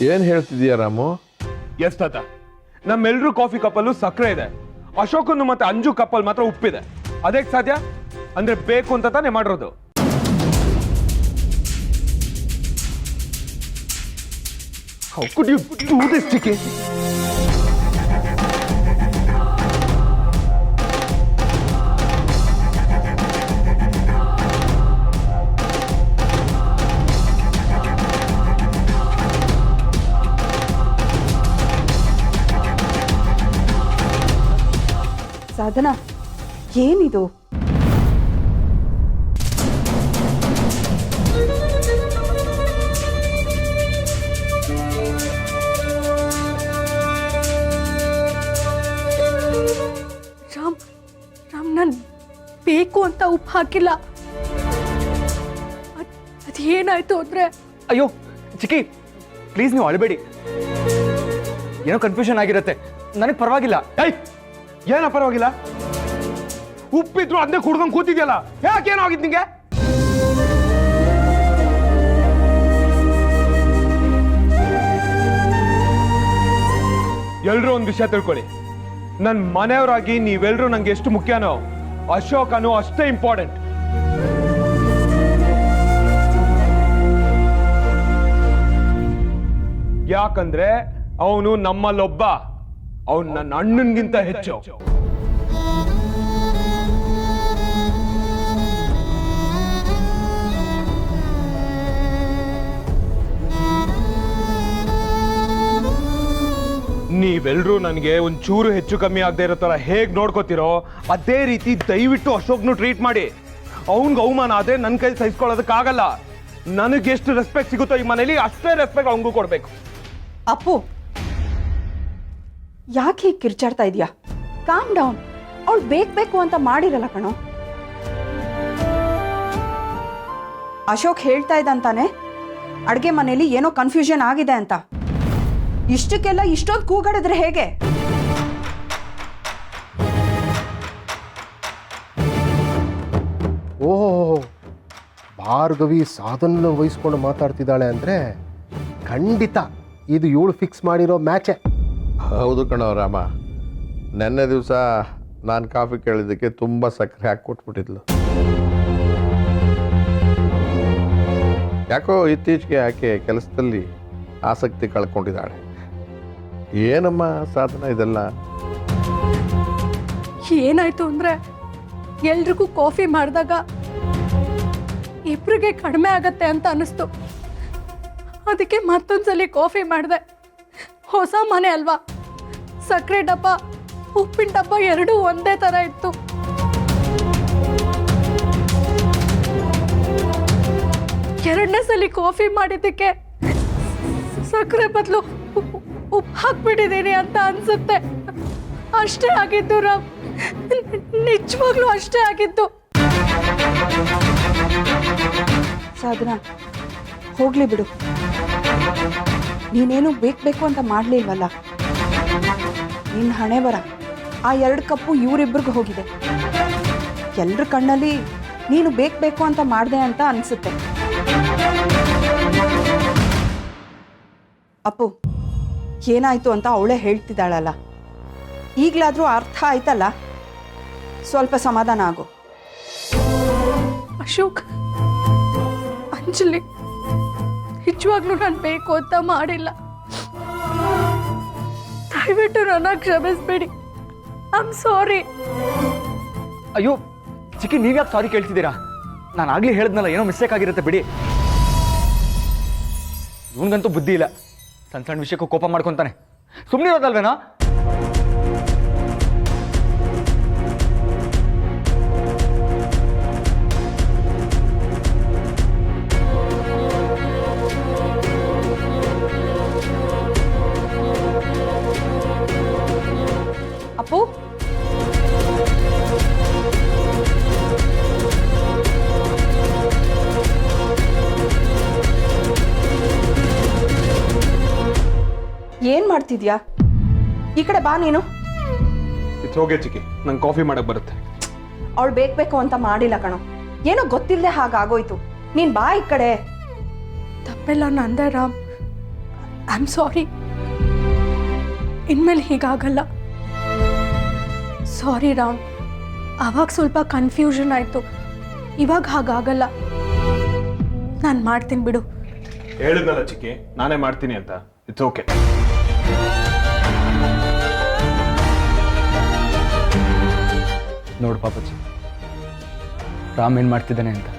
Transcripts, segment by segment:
ಏನ್ ಹೇಳ್ತಿದೀಯ ರಾಮು? ಎಸ್ ತಾತ, ನಮ್ಮೆಲ್ರೂ ಕಾಫಿ ಕಪ್ಪಲ್ಲೂ ಸಕ್ಕರೆ ಇದೆ, ಅಶೋಕನ್ನು ಮತ್ತೆ ಅಂಜು ಕಪ್ಪಲ್ ಮಾತ್ರ ಉಪ್ಪಿದೆ. ಅದಕ್ಕೆ ಸಾಧ್ಯ ಅಂದ್ರೆ ಬೇಕು ಅಂತ ತಾನೇ ಮಾಡಿರೋದು. How could you do this, Chicky? ಸಾಧನಾ, ಏನಿದು? ರಾಮ್ ನಾನು ಬೇಕು ಅಂತ ಉಪ್ಪು ಹಾಕಿಲ್ಲ. ಅದೇನಾಯ್ತು ಅಂದ್ರೆ... ಅಯ್ಯೋ ಚಿಕ್ಕಿ, ಪ್ಲೀಸ್ ನೀವು ಅಳಬೇಡಿ. ಏನೋ ಕನ್ಫ್ಯೂಷನ್ ಆಗಿರುತ್ತೆ, ನನಗೆ ಪರವಾಗಿಲ್ಲ. ಏನ ಪರವಾಗಿಲ್ಲ? ಉಪ್ಪಿದ್ರು ಅಂದೇ ಕುಡ್ದಂಗ್ ಕೂತಿದ್ಯಲ್ಲ, ಯಾಕೇನೋ ಆಗಿದ್ ನಿಂಗೆ? ಎಲ್ರೂ ಒಂದ್ ವಿಷಯ ತಿಳ್ಕೊಳ್ಳಿ, ನನ್ ಮನೆಯವರಾಗಿ ನೀವೆಲ್ರೂ ನಂಗೆ ಎಷ್ಟು ಮುಖ್ಯನೋ ಅಶೋಕನು ಅಷ್ಟೇ ಇಂಪಾರ್ಟೆಂಟ್. ಯಾಕಂದ್ರೆ ಅವನು ನಮ್ಮಲ್ಲೊಬ್ಬ, ಅವನು ನನ್ನ ಅಣ್ಣನ್ಗಿಂತ ಹೆಚ್ಚು. ನೀವೆಲ್ರೂ ನನಗೆ ಒಂಚೂರು ಹೆಚ್ಚು ಕಮ್ಮಿ ಆಗದೆ ಇರೋ ತರ ಹೇಗ್ ನೋಡ್ಕೋತಿರೋ ಅದೇ ರೀತಿ ದಯವಿಟ್ಟು ಅಶೋಕ್ನು ಟ್ರೀಟ್ ಮಾಡಿ. ಅವನ್ಗೆ ಅವಮಾನ ಆದ್ರೆ ನನ್ನ ಕೈ ಸಹಿಸ್ಕೊಳ್ಳೋದಕ್ಕಾಗಲ್ಲ. ನನಗೆ ಎಷ್ಟು ರೆಸ್ಪೆಕ್ಟ್ ಸಿಗುತ್ತೋ ಈ ಮನೇಲಿ ಅಷ್ಟೇ ರೆಸ್ಪೆಕ್ಟ್ ಅವನಿಗೂ ಕೊಡ್ಬೇಕು. ಅಪ್ಪು, ಯಾಕೆ ಹೀಗೆ ಕಿರ್ಚಾಡ್ತಾ ಇದೀಯಾ? Calm down. ಅವಳು ಬೇಕು ಅಂತ ಮಾಡಿರಲ್ಲ ಕಣೋ. ಅಶೋಕ್ ಹೇಳ್ತಾ ಇದ್ದಂತಾನೆ ಅಡ್ಗೆ ಮನೇಲಿ ಏನೋ ಕನ್ಫ್ಯೂಷನ್ ಆಗಿದೆ ಅಂತ. ಇಷ್ಟಕ್ಕೆಲ್ಲ ಇಷ್ಟೊಂದು ಕೂಗಾಡಿದ್ರೆ ಹೇಗೆ? ಓಹೋ, ಭಾರ್ಗವಿ ಸಾಧನ ವಹಿಸ್ಕೊಂಡು ಮಾತಾಡ್ತಿದ್ದಾಳೆ ಅಂದರೆ ಖಂಡಿತ ಇದು ಇವಳು ಫಿಕ್ಸ್ ಮಾಡಿರೋ ಮ್ಯಾಚೇ. ಹೌದು ಕಣೋ ರಾಮ, ನೆನ್ನೆ ದಿವಸ ನಾನು ಕಾಫಿ ಕೇಳಿದ್ದಕ್ಕೆ ತುಂಬ ಸಕ್ಕರೆ ಹಾಕಿ ಕೊಟ್ಬಿಟ್ಟಿದ್ಲು. ಯಾಕೋ ಇತ್ತೀಚೆಗೆ ಆಕೆ ಕೆಲಸದಲ್ಲಿ ಆಸಕ್ತಿ ಕಳ್ಕೊಂಡಿದ್ದಾಳೆ. ಏನಮ್ಮ ಸಾಧನ ಇದೆಲ್ಲ? ಏನಾಯ್ತು ಅಂದ್ರೆ ಎಲ್ರಿಗೂ ಕಾಫಿ ಮಾಡಿದಾಗ ಇಬ್ರಿಗೆ ಕಡಿಮೆ ಆಗತ್ತೆ ಅಂತ ಅನಿಸ್ತು. ಅದಕ್ಕೆ ಮತ್ತೊಂದ್ಸಲಿ ಕಾಫಿ ಮಾಡಿದೆ. ಹೊಸ ಮನೆ ಅಲ್ವಾ, ಸಕ್ಕರೆ ಡಬ್ಬ ಉಪ್ಪಿನ ಡಬ್ಬ ಎರಡೂ ಒಂದೇ ತರ ಇತ್ತು. ಎರಡನೇ ಸಲ ಕಾಫಿ ಮಾಡಿದ್ದಕ್ಕೆ ಸಕ್ಕರೆ ಬದಲು ಉಪ್ಪು ಹಾಕ್ಬಿಟ್ಟಿದ್ದೀನಿ ಅಂತ ಅನ್ಸುತ್ತೆ. ಅಷ್ಟೇ ಆಗಿದ್ದು ರಾಮ್, ನಿಜವಾಗ್ಲೂ ಅಷ್ಟೇ ಆಗಿದ್ದು. ಸಾಧನಾ, ಹೋಗ್ಲಿ ಬಿಡು. ನೀನೇನು ಬೇಕು ಅಂತ ಮಾಡ್ಲಿಲ್ವಲ್ಲ. ನಿನ್ನ ಹಣೆ ಬರ ಆ 2 ಕಪ್ಪು ಇವರಿಬ್ರಿಗೂ ಹೋಗಿದೆ. ಎಲ್ರ ಕಣ್ಣಲ್ಲಿ ನೀನು ಬೇಕು ಅಂತ ಮಾಡಿದೆ ಅಂತ ಅನ್ಸುತ್ತೆ. ಅಪ್ಪು, ಏನಾಯ್ತು ಅಂತ ಅವಳೇ ಹೇಳ್ತಿದ್ದಾಳಲ್ಲ, ಈಗಲಾದ್ರೂ ಅರ್ಥ ಆಯ್ತಲ್ಲ, ಸ್ವಲ್ಪ ಸಮಾಧಾನ ಆಗು. ಅಶೋಕ್, ಅಂಜಲಿ, ನಿಜವಾಗ್ಲೂ ನಾನು ಬೇಕು ಅಂತ ಮಾಡಿಲ್ಲ. ದಯವಿಟ್ಟು ನನ್ನ ಕ್ಷಮಿಸ್ಬೇಡಿ. ಐ ಆಮ್ ಸಾರಿ. ಅಯ್ಯೋ ಚಿಕ್ಕಿ, ನೀವ್ಯಾಕೆ ಸಾರಿ ಕೇಳ್ತಿದ್ದೀರಾ? ನಾನು ಆಗ್ಲೇ ಹೇಳಿದ್ನಲ್ಲ, ಏನೋ ಮಿಸ್ಟೇಕ್ ಆಗಿರುತ್ತೆ ಬಿಡಿ. ಇವನಿಗಂತೂ ಬುದ್ಧಿ ಇಲ್ಲ, ಸಣ್ಣ ಸಣ್ಣ ವಿಷಯಕ್ಕೂ ಕೋಪ ಮಾಡ್ಕೊತಾನೆ. ಸುಮ್ಮನೆ ಇರೋದಲ್ವೇನಾ? ಅಪ್ಪು, ಏನ್ ಮಾಡ್ತಿದ್ಯಾ? ಈ ಕಡೆ ಬಾ ನೀನು. ಇಟ್ಸ್ ಓಕೆ ಚಿಕ್ಕಿ, ನಂಗೆ ಕಾಫಿ ಮಾಡಕ್ ಬರುತ್ತೆ. ಅವಳು ಬೇಕು ಅಂತ ಮಾಡಿಲ್ಲ ಕಣೋ, ಏನೋ ಗೊತ್ತಿಲ್ಲದೆ ಹಾಗಾಗೋಯ್ತು. ನೀನ್ ಬಾ ಈ ಕಡೆ. ತಪ್ಪೆಲ್ಲ ನಂದೆ ರಾಮ್, ಐ ಆಮ್ ಸಾರಿ. ಇನ್ಮೇಲೆ ಹೀಗಾಗಲ್ಲ. ಸಾರಿ ರಾಮ್, ಆವಾಗ ಸ್ವಲ್ಪ ಕನ್ಫ್ಯೂಷನ್ ಆಯಿತು. ಇವಾಗ ಹಾಗಾಗಲ್ಲ. ನಾನು ಮಾಡ್ತೀನಿ ಬಿಡು. ಹೇಳಿದ್ನಲ್ಲ ಚಿಕ್ಕಿ, ನಾನೇ ಮಾಡ್ತೀನಿ ಅಂತ. It's okay. ನೋಡು ಪಾಪಚ್ಚಿ, ರಾಮ್ ಏನು ಮಾಡ್ತಿದ್ದಾನೆ ಅಂತ.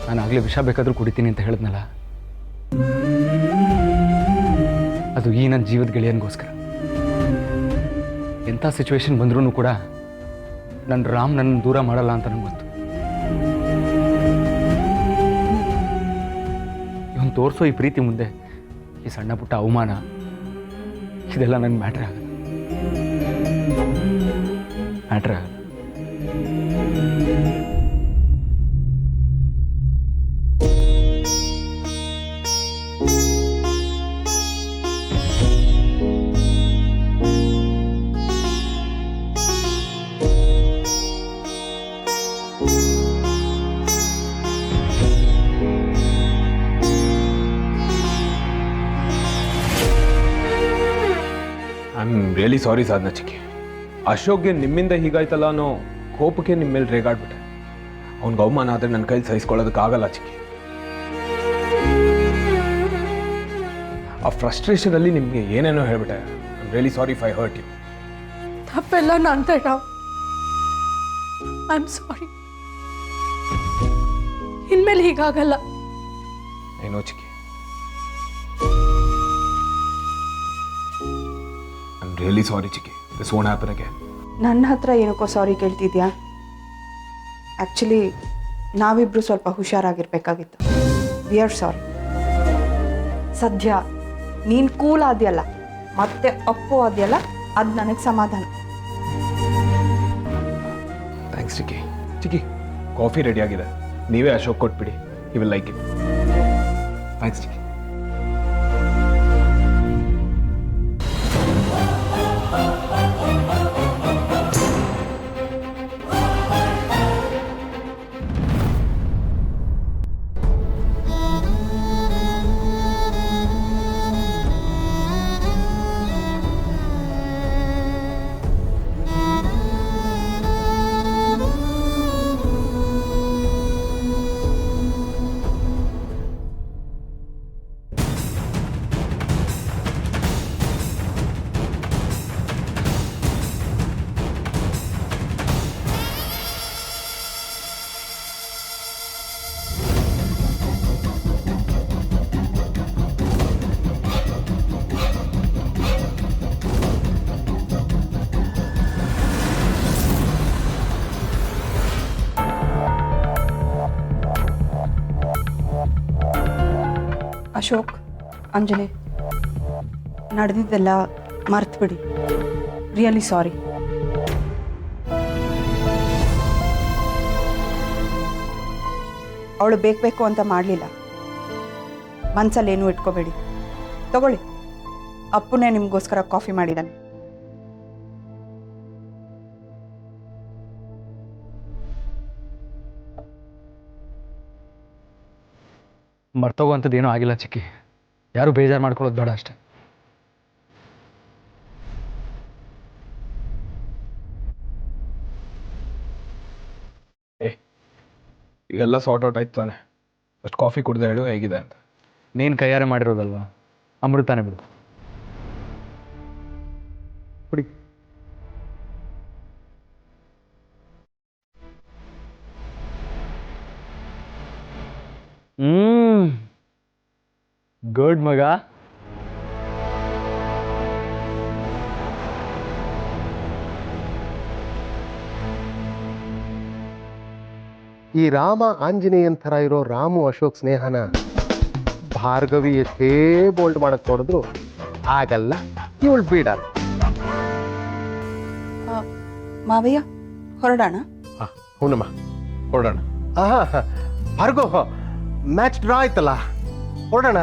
ನಾನು ಆಗಲೇ ವಿಷ ಬೇಕಾದರೂ ಕುಡಿತೀನಿ ಅಂತ ಹೇಳಿದ್ನಲ್ಲ, ಅದು ಈ ನನ್ನ ಜೀವದ ಗೆಳೆಯನಿಗೋಸ್ಕರ. ಎಂಥ ಸಿಚುವೇಶನ್ ಬಂದ್ರೂ ಕೂಡ ನನ್ನ ರಾಮ್ ನನ್ನ ದೂರ ಮಾಡಲ್ಲ ಅಂತ ನಂಗೆ ಗೊತ್ತು. ಇವನು ತೋರಿಸೋ ಈ ಪ್ರೀತಿ ಮುಂದೆ ಈ ಸಣ್ಣ ಪುಟ್ಟ ಅವಮಾನ ಇದೆಲ್ಲ ನನಗೆ ಮ್ಯಾಟ್ರ್ ಆಗಲ್ಲ. ಮ್ಯಾಟ್ರ್ ಆಗಲ್ಲ. ಐ ಆಮ್ ರಿಯಲಿ ಸಾರಿ ಸಾಧನಾ ಚಿಕ್ಕಿ. ಅಶೋಕ್ಗೆ ನಿಮ್ಮಿಂದ ಹೀಗಾಯ್ತಲ್ಲ ಅನ್ನೋ ಕೋಪಕ್ಕೆ ನಿಮ್ಮ ಮೇಲೆ ರೇಗಾಡ್ಬಿಟ್ಟೆ. ಅವ್ನಿಗೆ ಅವಮಾನ ಆದರೆ ನನ್ನ ಕೈಲಿ ಸಹಿಸ್ಕೊಳ್ಳೋದಕ್ಕಾಗಲ್ಲ ಚಿಕ್ಕಿ. ಆ ಫ್ರಸ್ಟ್ರೇಷನಲ್ಲಿ ನಿಮಗೆ ಏನೇನೋ ಹೇಳ್ಬಿಟ್ಟೆ. I am really sorry if I hurt you. ತಪ್ಪೆಲ್ಲ ನಂದೇ ರಾಮ್. I am sorry. ಇನ್ಮೇಲೆ ಹೀಗಾಗಲ್ಲ. ಏನೋ ಚಿಕ್ಕಿ, ಐ ಆಮ್ ರಿಯಲಿ ಸಾರಿ ಚಿಕ್ಕಿ. This won't happen again. ನನ್ನ ಹತ್ರ ಏನಕ್ಕೋ ಸಾರಿ ಕೇಳ್ತಿದ್ಯಾ? ಆ್ಯಕ್ಚುಲಿ ನಾವಿಬ್ಬರು ಸ್ವಲ್ಪ ಹುಷಾರಾಗಿರ್ಬೇಕಾಗಿತ್ತು. ವಿ ಆರ್ ಸಾರಿ. ಸದ್ಯ ನೀನು ಕೂಲ್ ಆದ್ಯಲ್ಲ, ಮತ್ತೆ ಅಪ್ಪು ಆದ್ಯಲ್ಲ, ಅದು ನನಗೆ ಸಮಾಧಾನ. ಥ್ಯಾಂಕ್ಸ್ ಚಿಕ್ಕಿ. ಚಿಕ್ಕಿ, ಕಾಫಿ ರೆಡಿ ಆಗಿದೆ. ನೀವೇ ಅಶೋಕ್ ಕೊಟ್ಬಿಡಿ. You will like it. Thanks ಚಿಕ್ಕಿ. ಅಶೋಕ್, ಅಂಜಲಿ, ನಡೆದಿದ್ದೆಲ್ಲ ಮರ್ತುಬಿಡಿ. Really sorry. ಅವಳು ಬೇಕು ಅಂತ ಮಾಡಲಿಲ್ಲ. ಮನಸ್ಸಲ್ಲಿ ಏನೂ ಇಟ್ಕೋಬೇಡಿ. ತಗೊಳ್ಳಿ, ಅಪ್ಪುನೇ ನಿಮಗೋಸ್ಕರ ಕಾಫಿ ಮಾಡಿದ್ದಾನೆ. ಮರ್ತೋಗುವಂಥದ್ದು ಏನೂ ಆಗಿಲ್ಲ ಚಿಕ್ಕಿ. ಯಾರು ಬೇಜಾರು ಮಾಡ್ಕೊಳ್ಳೋದು ಬೇಡ ಅಷ್ಟೆ. ಈಗೆಲ್ಲ ಸಾರ್ಟ್ ಔಟ್ ಆಯ್ತು ತಾನೆ? ಅಷ್ಟು ಕಾಫಿ ಕುಡ್ದು ಹೇಳು ಹೇಗಿದೆ ಅಂತ. ನೀನು ಕೈಯಾರೆ ಮಾಡಿರೋದಲ್ವಾ, ಅಮೃತಾನೆ ಬಿಡು. ಕುಡಿ. ಗುಡ್ ಮಗ. ಈ ರಾಮ ಆಂಜನೇಯನ್ ಥರ ಇರೋ ರಾಮು ಅಶೋಕ್ ಸ್ನೇಹನ ಭಾರ್ಗವಿ ಎಷ್ಟೇ ಬೋಲ್ಡ್ ಮಾಡಕ್ ನೋಡಿದ್ರು ಆಗಲ್ಲ. ಇವಳು ಬೀಡಲ್ಲ. ಮಾವಯ್ಯ, ಹೊರಡೋಣ. ಹೂನಮ್ಮ, ಹೊರಡೋಣ. ಭಾರ್ಗವ್, ಮ್ಯಾಚ್ ಡ್ರಾ ಆಯ್ತಲ್ಲ, ಹೊರಡೋಣ.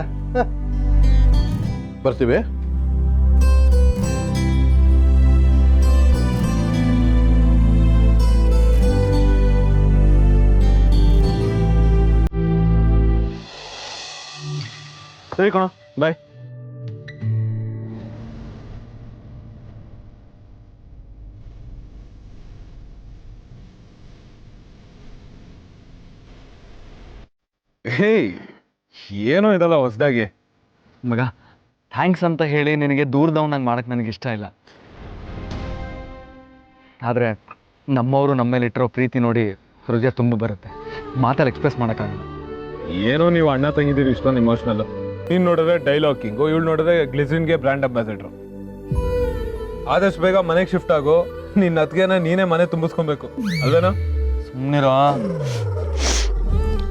ಬರ್ತೀವಿ. ಸರಿ ಕಣ, ಬಾಯ್. ಹೇ, ಏನೋ ಇದಲ್ಲ ಹೊಸದಾಗಿ. ಮಗ, ಥ್ಯಾಂಕ್ಸ್ ಅಂತ ಹೇಳಿ ನಿನಗೆ ದೂರದವನಾಗಿ ಮಾಡಕ್ಕೆ ನನಗೆ ಇಷ್ಟ ಇಲ್ಲ. ಆದರೆ ನಮ್ಮವರು ನಮ್ಮ ಮೇಲೆ ಇಟ್ಟಿರೋ ಪ್ರೀತಿ ನೋಡಿ ಹೃದಯ ತುಂಬ ಬರುತ್ತೆ, ಮಾತಲ್ಲಿ ಎಕ್ಸ್ಪ್ರೆಸ್ ಮಾಡೋಕ್ಕಾಗಲ್ಲ. ಏನೋ ನೀವು ಅಣ್ಣ ತಂಗಿದ್ದೀರಿ ಇಷ್ಟೊಂದು ಇಮೋಷ್ನಲ್. ನೀನು ನೋಡಿದ್ರೆ ಡೈಲಾಗಿಂಗು, ಇವಳು ನೋಡಿದ್ರೆ ಗ್ಲಿಸರಿನ್ಗೆ ಬ್ರ್ಯಾಂಡ್ ಅಂಬಾಸಿಡರು. ಆದಷ್ಟು ಬೇಗ ಮನೆಗೆ ಶಿಫ್ಟ್ ಆಗು. ನಿನ್ನ ಅತ್ತಿಗೆನ ನೀನೇ ಮನೆ ತುಂಬಿಸ್ಕೊಬೇಕು ಅಲ್ವೇನೋ? ಸುಮ್ಮನಿರೋ.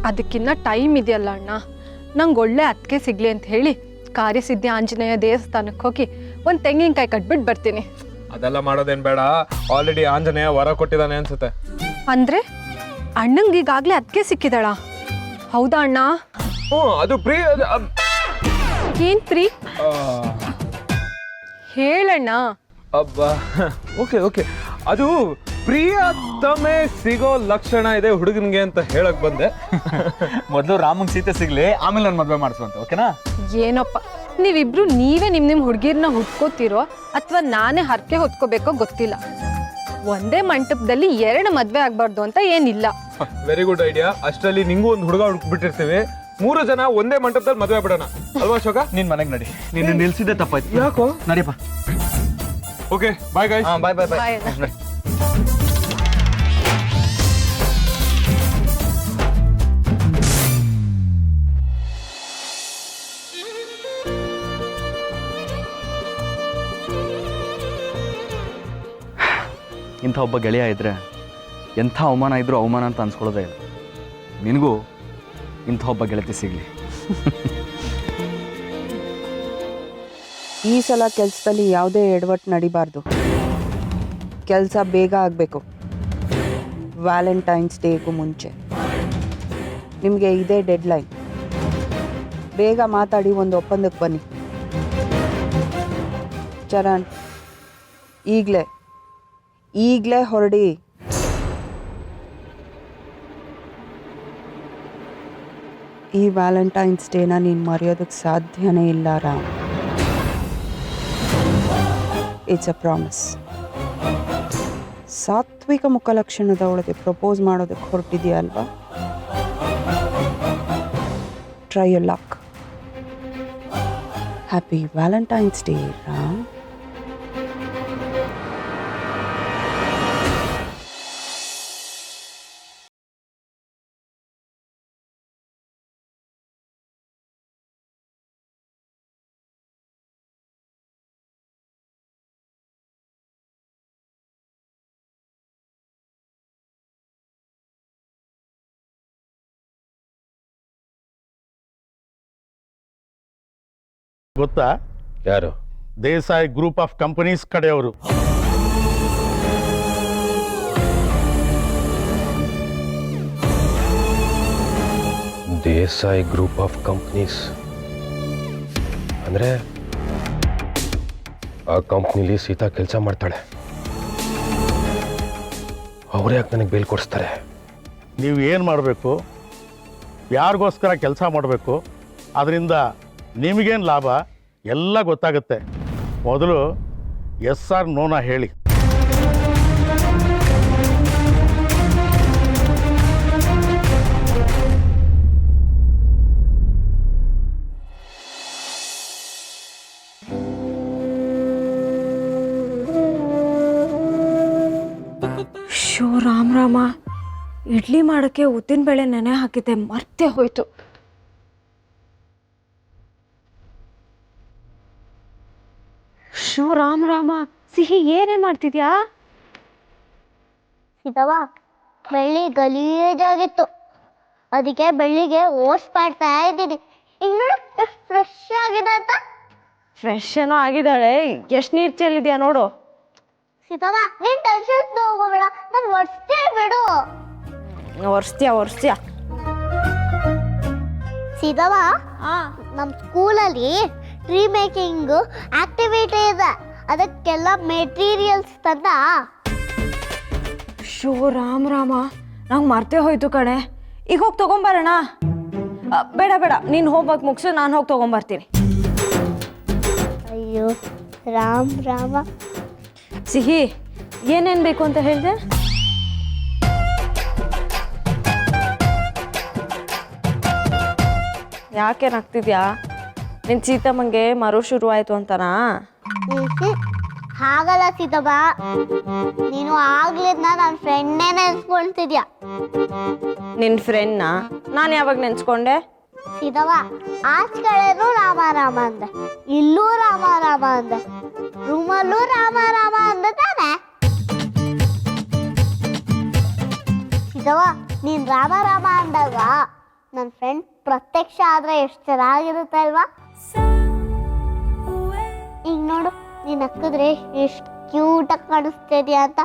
ಅದಕ್ಕಿನ್ನ ಟೈಮ್ ಇದೆಯಲ್ಲ ಅಣ್ಣ. ನಂಗೆ ಒಳ್ಳೆ ಅತ್ತಿಗೆ ಸಿಗ್ಲಿ ಅಂತ ಹೇಳಿ ಕಾರ್ಯಸಿದ್ಧಿ ಆಂಜನೇಯ ದೇವಸ್ಥಾನಕ್ಕೆ ಹೋಗಿ ಒಂದು ತೆಂಗಿನಕಾಯಿ ಕಟ್ಬಿಟ್ಟು ಬರ್ತೀನಿ. ಅದೆಲ್ಲ ಮಾಡೋದೇನು ಬೇಡ, ಆಲ್ರೆಡಿ ಆಂಜನೇಯ ವರ ಕೊಟ್ಟಿದ್ದಾನೆ ಅನ್ಸುತ್ತೆ. ಅಂದರೆ ಅಣ್ಣಂಗೆ ಈಗಾಗಲೇ ಅತ್ತಿಗೆ ಸಿಕ್ಕಿದಾಳ? ಹೌದಾ ಅಣ್ಣ? ಹ್ಞೂ, ಅದು ಪ್ರೀ. ಏನು ಪ್ರೀ? ಹೇಳಣ್ಣ. ಓಕೆ ಓಕೆ, ಅದು ಪ್ರಿಯತಮೆ ಸಿಗೋ ಲಕ್ಷಣ ಇದೆ ಹುಡುಗನಿಗೆ ಅಂತ ಹೇಳಕ್ ಬಂದೆ. ಮೊದಲು ರಾಮಂಗೆ ಸೀತೆ ಸಿಗಲಿ, ಆಮೇಲೆ ನನ್ನ ಮದುವೆ ಮಾಡಿಸುವಂತ, ಓಕೆನಾ? ಏನಪ್ಪ ನೀವಿಬ್ರು ನೀವೇ ನಿಮ್ಮ ಹುಡುಗಿರ್ನ ಹುಡ್ಕೋತಿರೋ ಅಥವಾ ನಾನೇ ಹರಕೆ ಹೊತ್ಕೋಬೇಕೋ ಗೊತ್ತಿಲ್ಲ. ಒಂದೇ ಮಂಟಪದಲ್ಲಿ 2 ಮದ್ವೆ ಆಗ್ಬಾರ್ದು ಅಂತ ಏನಿಲ್ಲ. Very good idea. ಅಷ್ಟರಲ್ಲಿ ನಿಂಗೂ ಒಂದು ಹುಡುಗ ಹುಡುಕ್ಬಿಟ್ಟಿರ್ತೀವಿ, 3 ಜನ ಒಂದೇ ಮಂಟಪದಲ್ಲಿ ಮದುವೆ ಬಿಡೋಣ ಅಲ್ವಾ ಅಶೋಕ? ನೀನ್ ಮನೆಗೆ ನಡಿ. ನೀನು ನಿಲ್ಸಿದ್ದೆ ತಪ್ಪಾಯ್ತು. ಯಾಕೋ? ನಡಿಯಪ್ಪ. Okay, bye guys. ಬಾಯ್ ಬಾಯ್ ಬಾಯ್. ಬಾಯ್ ಅಣ್ಣ. ಇಂಥ ಒಬ್ಬ ಗೆಳೆಯ ಇದ್ದರೆ ಎಂಥ ಅವಮಾನ ಇದ್ರೂ ಅವಮಾನ ಅಂತ ಅನ್ಸ್ಕೊಳ್ಳೋದೇ ಇಲ್ಲ. ನಿನಗೂ ಇಂಥ ಒಬ್ಬ ಗೆಳತಿ ಸಿಗಲಿ. ಈ ಸಲ ಕೆಲಸದಲ್ಲಿ ಯಾವುದೇ ಎಡವಟ್ಟು ನಡಿಬಾರ್ದು. ಕೆಲಸ ಬೇಗ ಆಗಬೇಕು, ವ್ಯಾಲೆಂಟೈನ್ಸ್ ಡೇಗೂ ಮುಂಚೆ. ನಿಮಗೆ ಇದೇ ಡೆಡ್ಲೈನ್. ಬೇಗ ಮಾತಾಡಿ ಒಂದು ಒಪ್ಪಂದಕ್ಕೆ ಬನ್ನಿ. ಚರಣ್, ಈಗಲೇ ಹೊರಡಿ. ಈ ವ್ಯಾಲೆಂಟೈನ್ಸ್ ಡೇನ ನೀನು ಮರೆಯೋದಕ್ಕೆ ಸಾಧ್ಯನೇ ಇಲ್ಲ ರಾಮ್. It's a promise. ಸಾತ್ವಿಕ ಮುಖಲಕ್ಷಣದ ಒಳಗೆ ಪ್ರಪೋಸ್ ಮಾಡೋದಕ್ಕೆ ಹೊರಟಿದೆಯಾ ಅಲ್ವಾ? Try your luck. Happy valentine's day Ram. ಗೊತ್ತಾ? ಯಾರು? ದೇಸಾಯಿ ಗ್ರೂಪ್ ಆಫ್ ಕಂಪನೀಸ್ ಕಡೆಯವರು. ದೇಸಾಯಿ ಗ್ರೂಪ್ ಆಫ್ ಕಂಪ್ನೀಸ್ ಅಂದರೆ ಆ ಕಂಪ್ನಿಲಿ ಸೀತಾ ಕೆಲಸ ಮಾಡ್ತಾಳೆ. ಅವ್ರು ಯಾಕೆ ನನಗೆ ಬೇಲ್ ಕೊಡಿಸ್ತಾರೆ? ನೀವು ಏನು ಮಾಡಬೇಕು, ಯಾರಿಗೋಸ್ಕರ ಕೆಲಸ ಮಾಡಬೇಕು, ಅದರಿಂದ ನಿಮಗೇನು ಲಾಭ ಎಲ್ಲ ಗೊತ್ತಾಗುತ್ತೆ. ಮೊದಲು ಎಸ್ ಆರ್ ನೋನ ಹೇಳಿ. ಶೋ ರಾಮ, ಇಡ್ಲಿ ಮಾಡೋಕ್ಕೆ ಉದ್ದಿನಬೇಳೆ ನೆನೆ ಹಾಕಿದ್ದೆ, ಮರ್ತೇ ಹೋಯ್ತು. ಶೋ ರಾಮ, ಸಿಹಿ ಏನೇನ್ ಮಾಡ್ತಿದ್ಯಾ? ಇದವ ಬೆಳ್ಳಿ ಗಲೀಜಾಗಿತ್ತು, ಅದಕ್ಕೆ ಬೆಳ್ಳಿಗೆ ಓಸ್ ಮಾಡ್ತಾ ಇದ್ದೀನಿ. ಈಗ ಫ್ರೆಶ್ ಆಗಿದೆ ಅಂತ. ಫ್ರೆಶ್ ಏನೋ ಆಗಿದ್ದಾಳೆ, ಎಷ್ಟು ನೀರು ಚೆಲ್ಲಿದ್ಯಾ ನೋಡು. ಸೀತವ, ನೀನ್ ಟೆನ್ಷನ್ ತಗೋಬೇಡ, ನಾನು ಒರ್ಸ್ತೇ ಬಿಡು. ಒರ್ಸ್ತೀಯ. ಸೀತವ, ನಮ್ಮ ಸ್ಕೂಲಲ್ಲಿ ಟ್ರೀ ಮೇಕಿಂಗ್ ಆಕ್ಟಿವಿಟಿ ಇದೆ, ಅದಕ್ಕೆಲ್ಲ ಮೆಟೀರಿಯಲ್ಸ್ ತಂದ. ಶೋ ರಾಮ, ನಂಗೆ ಮರ್ತೇ ಹೋಯ್ತು ಕಣೆ. ಈಗ ಹೋಗಿ ತಗೊಂಬರೋಣ. ಬೇಡ ಬೇಡ, ನೀನು ಹೋಗ್ಬೇಕು ಮುಗಿಸು, ನಾನು ಹೋಗಿ ತೊಗೊಂಬರ್ತೀನಿ. ಅಯ್ಯೋ ರಾಮ್ ರಾಮ. ಸಿಹಿ, ಏನೇನು ಬೇಕು ಅಂತ ಹೇಳಿದೆ? ಯಾಕೆ ನಗ್ತಿದ್ಯಾ? ನಿನ್ನ ಸೀತಮ್ಮಂಗೆ ಮರು ಶುರು ಆಯಿತು ಅಂತನಾ? ಹಾಗಲ್ಲ ಸೀತಮ್ಮ, ನೀನು ಆಗ್ಲಿದ್ನ ನನ್ನ ಫ್ರೆಂಡ್ನೇ ನೆನ್ಸ್ಕೊಳ್ತಿದ್ಯಾ. ನಿನ್ನ ಫ್ರೆಂಡ್ನ ನಾನು ಯಾವಾಗ ನೆನ್ಸ್ಕೊಂಡೆ? ಸೀತಮ್ಮ, ಆಚ್ ಕಡೆನೂ ರಾಮ ರಾಮ ಅಂದೆ, ಇಲ್ಲೂ ರಾಮ ರಾಮ ಅಂದೆ, ರೂಮಲ್ಲೂ ರಾಮ ರಾಮ ಅಂದೆ ತಾನೆ. ಸೀತಮ್ಮ, ನೀನ್ ರಾಮ ರಾಮ ಅಂದಾಗ ನನ್ನ ಫ್ರೆಂಡ್ ಪ್ರತ್ಯಕ್ಷ ಆದ್ರೆ ಎಷ್ಟು ಚೆನ್ನಾಗಿರುತ್ತೆ ಅಲ್ವಾ? ಈಗ ನೋಡು, ನೀನ್ ಹಕ್ಕಿದ್ರೆ ಎಷ್ಟು ಕ್ಯೂಟ್ ಆಗಿ ಕಾಣಿಸ್ತಿದ್ಯಾ ಅಂತ.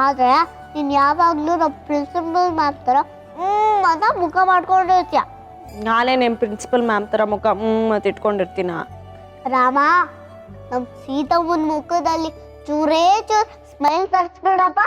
ಆದ್ರೆ ನೀನ್ ಯಾವಾಗ್ಲೂ ನಮ್ಮ ಪ್ರಿನ್ಸಿಪಲ್ ಮ್ಯಾಮ್ ತರ ಅಂತ ಮುಖ ಮಾಡ್ಕೊಂಡಿರ್ತೀಯ. ನಾನೇ ನಿಮ್ಮ ಪ್ರಿನ್ಸಿಪಲ್ ಮ್ಯಾಮ್ ಥರ ಮುಖ ಮತ್ತೆ ಇಟ್ಕೊಂಡಿರ್ತೀನ? ರಾಮ, ನಮ್ ಸೀತಮ್ಮನ ಮುಖದಲ್ಲಿ ಚೂರೇ ಚೂರ್ ಸ್ಮೈಲ್ ತರಿಸ್ಬಿಡಪ್ಪ.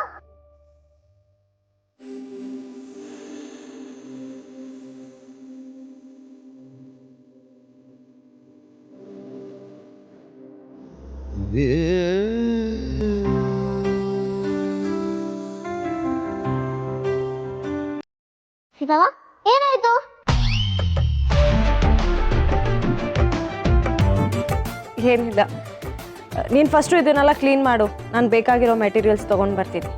ಸೀತಮ್ಮ, ಏನಾಯ್ತು? ಏನಿಲ್ಲ, ನೀನು ಫಸ್ಟು ಇದನ್ನೆಲ್ಲ ಕ್ಲೀನ್ ಮಾಡು, ನಾನು ಬೇಕಾಗಿರೋ ಮೆಟೀರಿಯಲ್ಸ್ ತೊಗೊಂಡು ಬರ್ತೀನಿ.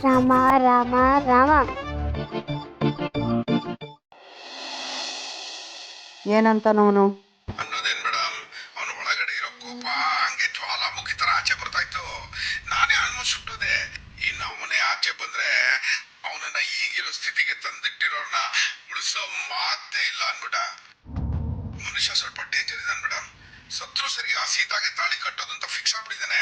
ರಾಮ ರಾಮ ರಾಮ. ಏನಂತಾನವನು? ಅನ್ನೋದೇನ್ ಮೇಡಮ್, ಅವನು ಒಳಗಡೆ ಇರೋ ಕೋಪ ಹಂಗೆ ಜ್ವಾಲಾಮುಖಿ ತರ ಆಚೆ ಬರ್ತಾ ಇತ್ತು. ನಾನೇ ಆಲ್ಮೋಸ್ಟ್ ಸುಟ್ಟೋದೆ. ಇನ್ನು ಅವನೇ ಆಚೆ ಬಂದ್ರೆ ಅವನನ್ನ ಈಗಿರೋ ಸ್ಥಿತಿಗೆ ತಂದಿಟ್ಟಿರೋರ್ನ ಉಳಿಸೋ ಮಾತೇ ಇಲ್ಲ ಅನ್ಬಿಟ್ಟ. ಮನುಷ್ಯ ಸ್ವಲ್ಪ ಡೇಂಜರ್ ಇದ್ದಾನೆ ಮೇಡಮ್. ಸತ್ರು ಸರಿ ಆ ಸೀತಾಗೆ ತಾಳಿ ಕಟ್ಟೋದು ಅಂತ ಫಿಕ್ಸ್ ಆಗ್ಬಿಟ್ಟಿದ್ದಾನೆ.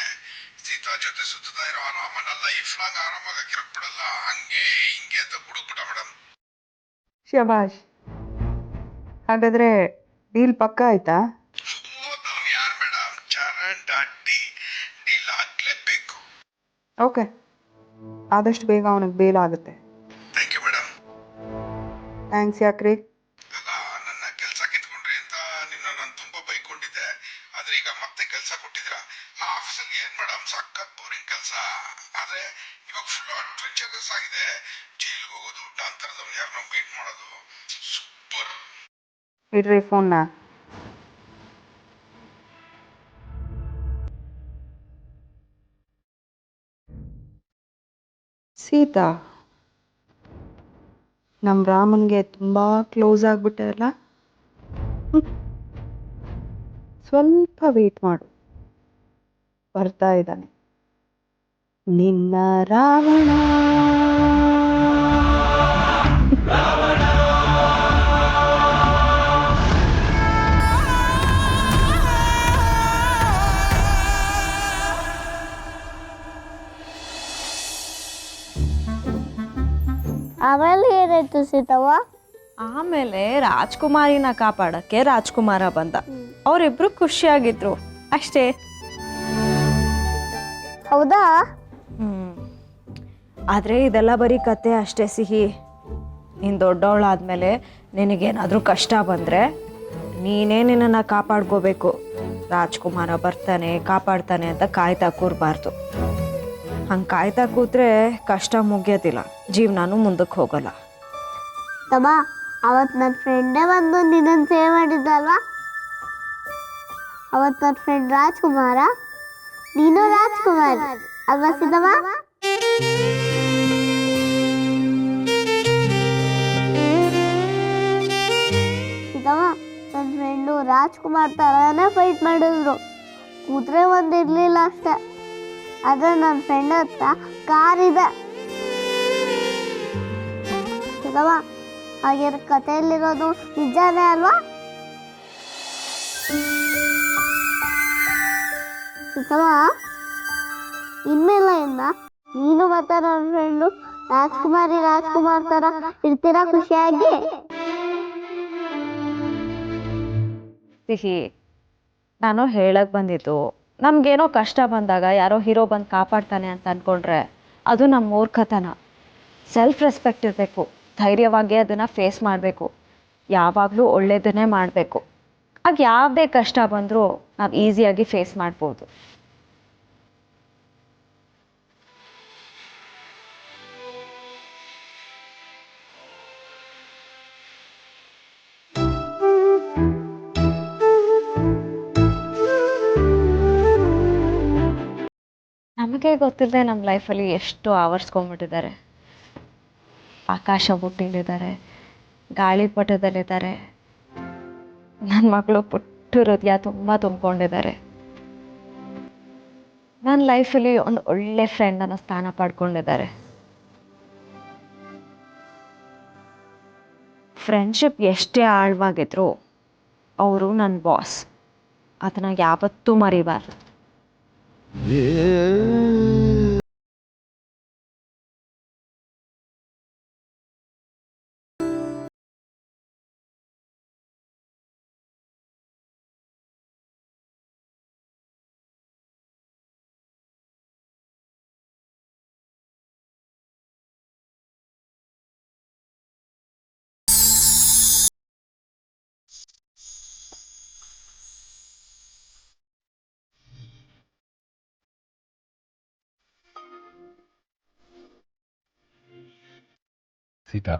ಸೀತಾ ಜೊತೆ ಸುತ್ತಾ ಇರೋ ಆ ರಾಮನ ಲೈಫ್ ಲಾಂಗ್ ಆರಾಮಾಗಿ ಕಿರಕ್ ಬಿಡಲ್ಲ, ಹಂಗೆ ಹಿಂಗೆ ಅಂತ ಬಿಡುಕ್ಬಿಟ್ಟ ಮೇಡಮ್. ಶಬಾಷ್. ಹಾಗಾದ್ರೆ ಡೀಲ್ ಪಕ್ಕ ಆಯ್ತಾ? ಯಾರು ಮೇಡಮ್, ಚರಣ್ ಡಾಟಿ ಡೀಲ್ ಆಗ್ಲೇಬೇಕು. ಓಕೆ, ಆದಷ್ಟು ಬೇಗ ಅವನಿಗೆ ಬೇಲ್ ಆಗುತ್ತೆ. Thank you madam. ಥ್ಯಾಂಕ್ಸ್ ಯಾಕ್ರಿ? ಅಲ್ಲ, ನನ್ನ ಕೆಲಸ ಕಿತ್ಕೊಂಡ್ರಿ ಅಂತ ನಿನ್ನ ನಾನು ತುಂಬಾ ಬೈಕೊಂಡಿದ್ದೆ. ಆದ್ರೆ ಈಗ ಮತ್ತೆ ಕೆಲಸ ಕೊಟ್ಟಿದ್ದೀರಾ. ಆ ಆಫೀಸಲ್ಲಿ ಏನ್ ಮೇಡಮ್, ಸಖತ್ ಬೋರಿಂಗ್ ಕೆಲಸ. ಆದ್ರೆ ಇವಾಗ ಫುಲ್ ಅಡ್ವೆಂಚರಸ್ ಆಗಿದೆ. ಜೈಲಿಗೆ ಹೋಗೋದು, ಡಾಂತರದವ್ರು ಯಾರನ್ನೋ ಮೀಟ್ ಮಾಡೋದು, ಸೂಪರ್. ಇಡ್ರಿ ಫೋನ್ನ. ಸೀತಾ, ನಮ್ಮ ರಾಮನ್ಗೆ ತುಂಬ ಕ್ಲೋಸ್ ಆಗ್ಬಿಟ್ಟೆ ಅಲ್ಲ? ಸ್ವಲ್ಪ ವೇಟ್ ಮಾಡು, ಬರ್ತಾ ಇದ್ದಾನೆ ನಿನ್ನ ರಾವಣ. ಆಮೇಲೆ ಏನಾಯ್ತು ಸೀತವ್ವ? ಆಮೇಲೆ ರಾಜ್ಕುಮಾರಿನ ಕಾಪಾಡಕ್ಕೆ ರಾಜ್ಕುಮಾರ ಬಂದ. ಅವರಿಬ್ರು ಖುಷಿಯಾಗಿದ್ರು ಅಷ್ಟೇ. ಹೌದಾ? ಆದರೆ ಇದೆಲ್ಲ ಬರೀ ಕತೆ ಅಷ್ಟೇ ಸಿಹಿ. ನೀನು ದೊಡ್ಡವಳಾದ್ಮೇಲೆ ನಿನಗೇನಾದರೂ ಕಷ್ಟ ಬಂದರೆ ನೀನೇ ನಿನ್ನನ್ನು ಕಾಪಾಡ್ಕೋಬೇಕು. ರಾಜ್ಕುಮಾರ ಬರ್ತಾನೆ ಕಾಪಾಡ್ತಾನೆ ಅಂತ ಕಾಯ್ತಾ ಕೂರಬಾರ್ದು. ಹಂಗೆ ಕಾಯ್ತಾ ಕೂತ್ರೆ ಕಷ್ಟ ಮುಗಿಯೋದಿಲ್ಲ, ಜೀವನನೂ ಮುಂದಕ್ಕೆ ಹೋಗಲ್ಲ. ತಮ್ಮ, ಅವತ್ತು ನನ್ನ ಫ್ರೆಂಡೇ ಬಂದು ನಿನ್ನನ್ನು ಸೇವ್ ಮಾಡಿದ್ದಲ್ವಾ? ಅವತ್ತು ನನ್ನ ಫ್ರೆಂಡ್ ರಾಜ್ಕುಮಾರ, ನೀನು ರಾಜ್ಕುಮಾರ್ ಅಲ್ವಾ ಸಿದ್ದಮ್ಮ? ಸಿದ್ದಮ್ಮ, ನನ್ನ ಫ್ರೆಂಡು ರಾಜ್ಕುಮಾರ್ ಥರನೇ ಫೈಟ್ ಮಾಡಿದ್ರು. ಕುದುರೆ ಒಂದು ಇರಲಿಲ್ಲ ಅಷ್ಟೆ. ಆದರೆ ನನ್ನ ಫ್ರೆಂಡ್ ಹತ್ರ ಕಾರ್ ಇದೆ. ಸಿದ್ದಮ್ಮ, ಹಾಗೆ ಕಥೆಯಲ್ಲಿರೋದು ನಿಜಾನೇ ಅಲ್ವಾ? ಸಿದ್ದಮ್ಮ, ಇನ್ಮೇಲೆ ನೀನು ಮತ್ತೆ ನನ್ನ ಫ್ರೆಂಡು ರಾಜ್ಕುಮಾರ್ ಥರ ಇರ್ತೀರಾ ಖುಷಿಯಾಗಿ? ಸಿಹಿ, ನಾನು ಹೇಳಕ್ ಬಂದಿದ್ದು, ನಮಗೇನೋ ಕಷ್ಟ ಬಂದಾಗ ಯಾರೋ ಹೀರೋ ಬಂದು ಕಾಪಾಡ್ತಾನೆ ಅಂತ ಅಂದ್ಕೊಂಡ್ರೆ ಅದು ನಮ್ಮ ಮೂರ್ಖತನ. ಸೆಲ್ಫ್ ರೆಸ್ಪೆಕ್ಟ್ ಇರಬೇಕು, ಧೈರ್ಯವಾಗಿ ಅದನ್ನು ಫೇಸ್ ಮಾಡಬೇಕು, ಯಾವಾಗಲೂ ಒಳ್ಳೆಯದನ್ನೇ ಮಾಡಬೇಕು. ಆಗ ಯಾವುದೇ ಕಷ್ಟ ಬಂದರೂ ನಾವು ಈಸಿಯಾಗಿ ಫೇಸ್ ಮಾಡ್ಬೋದು. ನಮಗೆ ಗೊತ್ತಿಲ್ಲದೆ ನಮ್ಮ ಲೈಫಲ್ಲಿ ಎಷ್ಟು ಆವರಿಸ್ಕೊಂಡ್ಬಿಟ್ಟಿದ್ದಾರೆ. ಆಕಾಶ ಬುಟ್ಟಿಲಿದ್ದಾರೆ, ಗಾಳಿಪಟದಲ್ಲಿದ್ದಾರೆ, ನನ್ನ ಮಗಳು ಪುಟ್ಟ ಹೃದಯ ತುಂಬ ತುಂಬಿಕೊಂಡಿದ್ದಾರೆ. ನನ್ನ ಲೈಫಲ್ಲಿ ಒಂದು ಒಳ್ಳೆ ಫ್ರೆಂಡನ್ನು ಸ್ಥಾನ ಪಡ್ಕೊಂಡಿದ್ದಾರೆ. ಫ್ರೆಂಡ್ಶಿಪ್ ಎಷ್ಟೇ ಆಳವಾಗಿದ್ರು ಅವರು ನನ್ನ ಬಾಸ್, ಅದನ್ನು ಯಾವತ್ತೂ ಮರಿಬಾರ್ದು. ಸೀತಾ,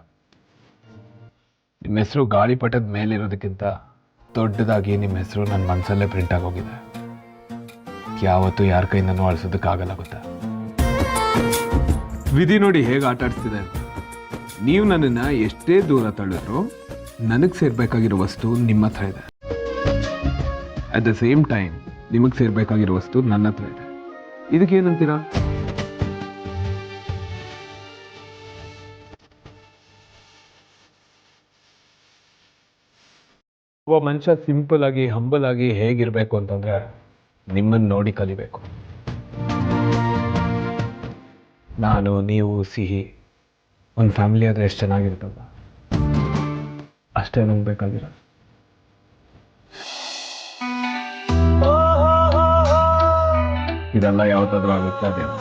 ನಿಮ್ಮ ಹೆಸರು ಗಾಳಿಪಟದ ಮೇಲಿರೋದಕ್ಕಿಂತ ದೊಡ್ಡದಾಗಿ ನಿಮ್ಮ ಹೆಸರು ನನ್ನ ಮನಸ್ಸಲ್ಲೇ ಪ್ರಿಂಟ್ ಆಗೋಗಿದೆ. ಯಾವತ್ತೂ ಯಾರ ಕೈಯಿಂದನೂ ಅಳಿಸೋದಕ್ಕಾಗಲ್ಲ ಗೊತ್ತಾ. ವಿಧಿ ನೋಡಿ ಹೇಗೆ ಆಟ ಆಡಿಸ್ತಿದೆ. ನೀವು ನನ್ನನ್ನು ಎಷ್ಟೇ ದೂರ ತಳ್ಳಿದ್ರು ನನಗೆ ಸೇರ್ಬೇಕಾಗಿರೋ ವಸ್ತು ನಿಮ್ಮ ಹತ್ರ ಇದೆ. ಅಟ್ ದ ಸೇಮ್ ಟೈಮ್ ನಿಮಗೆ ಸೇರ್ಬೇಕಾಗಿರೋ ವಸ್ತು ನನ್ನ ಹತ್ರ ಇದೆ. ಇದಕ್ಕೇನಂತೀರಾ? ಒಬ್ಬ ಮನುಷ್ಯ ಸಿಂಪಲ್ ಆಗಿ ಹಂಬಲ್ ಆಗಿ ಹೇಗಿರಬೇಕು ಅಂತಂದ್ರೆ ನಿಮ್ಮನ್ನು ನೋಡಿ ಕಲಿಬೇಕು. ನಾನು, ನೀವು, ಸಿಹಿ ಒಂದು ಫ್ಯಾಮಿಲಿ ಆದರೆ ಎಷ್ಟು ಚೆನ್ನಾಗಿರ್ತಲ್ಲ, ಅಷ್ಟೇ ನಮ್ಗೆ ಬೇಕಾಗಿರೋದು. ಇದೆಲ್ಲ ಯಾವತ್ತಾದ್ರೂ ಆಗುತ್ತೆ ಅದೇನೋ.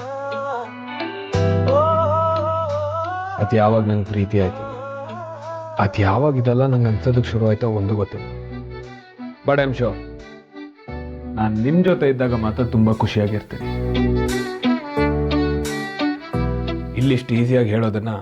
ಅದು ಯಾವಾಗ ನಂಗೆ ಪ್ರೀತಿ ಆಯ್ತು, ಅದು ಯಾವಾಗ ಇದೆಲ್ಲ ನಂಗೆ ಅನ್ಸೋದಕ್ಕೆ ಶುರು ಆಯ್ತೋ ಒಂದು ಗೊತ್ತಿಲ್ಲ. ಬಟ್ ಐ ಆಮ್ ಶೋರ್ ನಾನು ನಿಮ್ಮ ಜೊತೆ ಇದ್ದಾಗ ಮಾತ್ರ ತುಂಬ ಖುಷಿಯಾಗಿರ್ತೀನಿ. ಇಲ್ಲಿಷ್ಟು ಈಸಿಯಾಗಿ ಹೇಳೋದನ್ನ